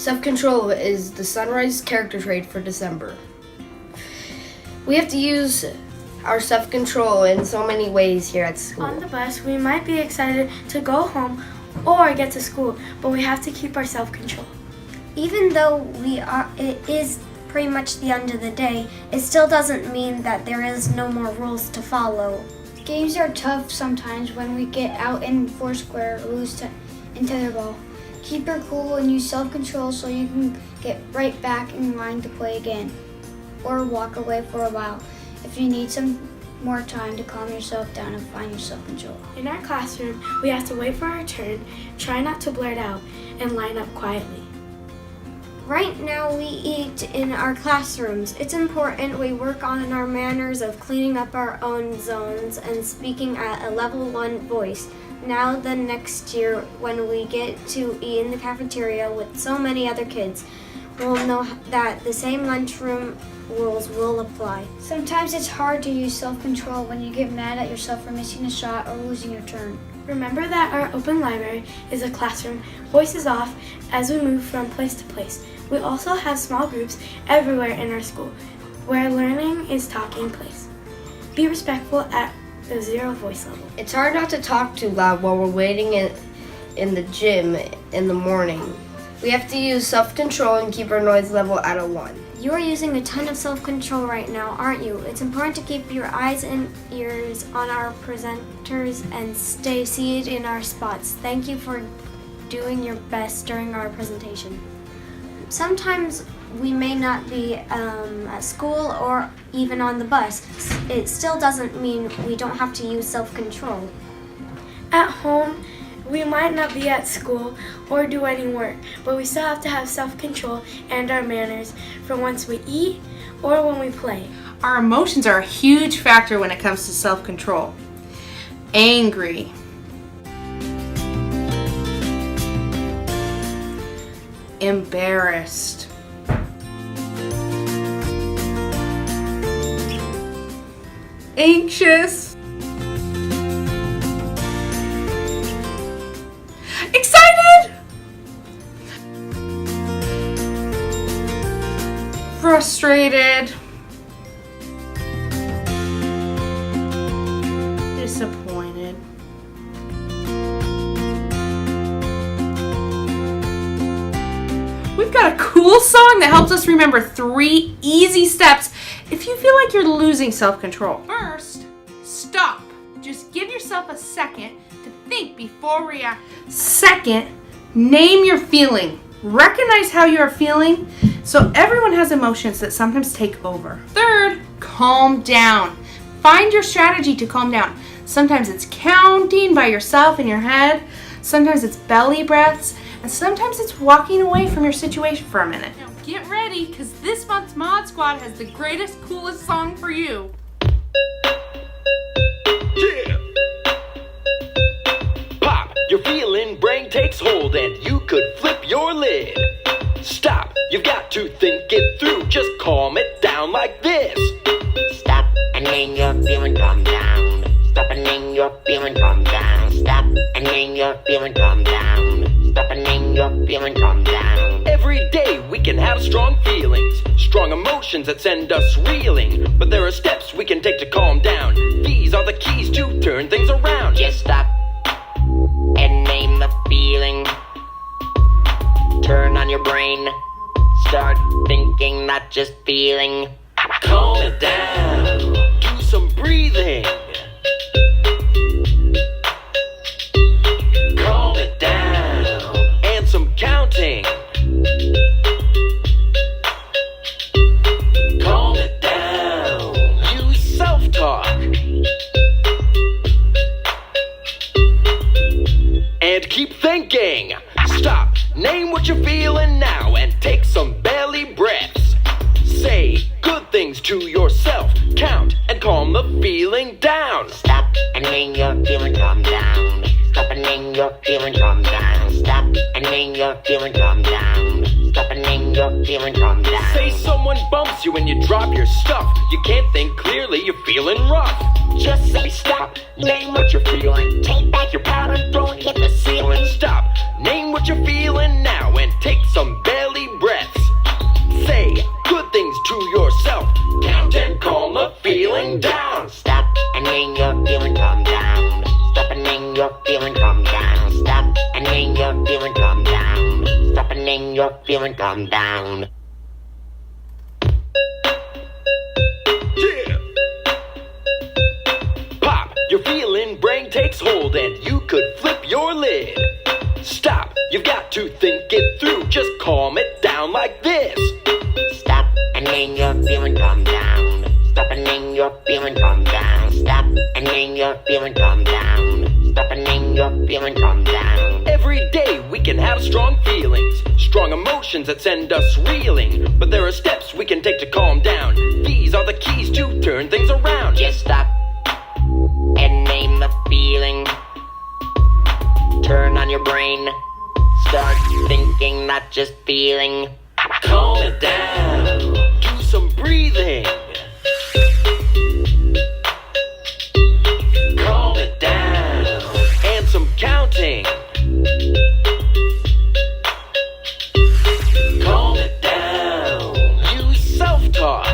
Self-control is the Sunrise character trait for December. We have to use our self-control in so many ways here at school. On the bus, we might be excited to go home or get to school, but we have to keep our self-control. Even though it is pretty much the end of the day, it still doesn't mean that there is no more rules to follow. Games are tough sometimes when we get out in Foursquare or lose in tetherball. Keep your cool and use self-control so you can get right back in line to play again, or walk away for a while if you need some more time to calm yourself down and find your self-control. In our classroom, we have to wait for our turn, try not to blurt out, and line up quietly. Right now we eat in our classrooms. It's important we work on our manners of cleaning up our own zones and speaking at a level 1 voice. Now the next year when we get to eat in the cafeteria with so many other kids, we'll know that the same lunchroom rules will apply. Sometimes it's hard to use self-control when you get mad at yourself for missing a shot or losing your turn. Remember that our open library is a classroom, voices off as we move from place to place. We also have small groups everywhere in our school where learning is taking place. Be respectful at the 0 voice level. It's hard not to talk too loud while we're waiting in the gym in the morning. We have to use self-control and keep our noise level at a 1. You are using a ton of self-control right now, aren't you? It's important to keep your eyes and ears on our presenters and stay seated in our spots. Thank you for doing your best during our presentation. Sometimes we may not be at school or even on the bus. It still doesn't mean we don't have to use self-control. At home, we might not be at school or do any work, but we still have to have self-control and our manners for once we eat or when we play. Our emotions are a huge factor when it comes to self-control. Angry, embarrassed, anxious, excited, frustrated, disappointed. We've got a cool song that helps us remember 3 easy steps if you feel like you're losing self-control. First, stop. Just give yourself a second to think before react. Second, name your feeling. Recognize how you are feeling. So everyone has emotions that sometimes take over. Third, calm down. Find your strategy to calm down. Sometimes it's counting by yourself in your head. Sometimes it's belly breaths. And sometimes it's walking away from your situation for a minute. Now get ready, because this month's Mod Squad has the greatest, coolest song for you. Yeah! Pop, your feeling, brain takes hold and you could flip your lid. Stop, you've got to think it through, just calm it down like this. Stop and then your feeling calm down. Stop and then your feeling calm down. Stop and then your feeling calm down. Stop and then your feeling calm down. Every day we can have strong feelings, strong emotions that send us reeling. But there are steps we can take to calm down. These are the keys to turn things around. Just stop and name the feeling. Turn on your brain. Start thinking, not just feeling. Calm it down. Do some breathing. Calm it down. And some counting. Calm it down. Use self-talk. And keep thinking. Stop. Name what you're feeling now and take some belly breaths. Say good things to yourself. Count and calm the feeling down. Stop and then your feeling calm down. Stop and then your feeling calm down. Stop and then your feeling calm down. Stop and then your feeling calm down. Say someone bumps you and you drop your stuff. You can't think clearly, you're feeling rough. Just say stop, name what you're feeling. Take back your power, throw it, hit the ceiling. Stop, name what you're feeling now and take some belly Say good things to yourself. Count and calm the feeling down. Stop and name your feeling, calm down. Stop and name your feeling, calm down. Stop and name your feeling, calm down. Stop and name your feeling, calm down. Yeah. Pop, your feeling brain takes hold and you could flip your lid. Stop, you've got to think it through. Just calm it down like this. Stop and name your feeling, calm down. Stop and name your feeling, calm down. Stop and name your feeling, calm down. Stop and name your feeling, calm down. Every day we can have strong feelings, strong emotions that send us reeling. But there are steps we can take to calm down. These are the keys to turn things around. Just stop and name the feeling. Turn on your brain. Start thinking, not just feeling. Calm it down. Do some breathing. Calm it down. And some counting. Calm it down. Use self-talk.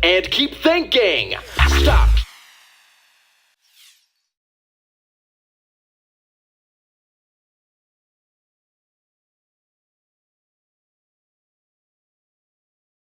And keep thinking.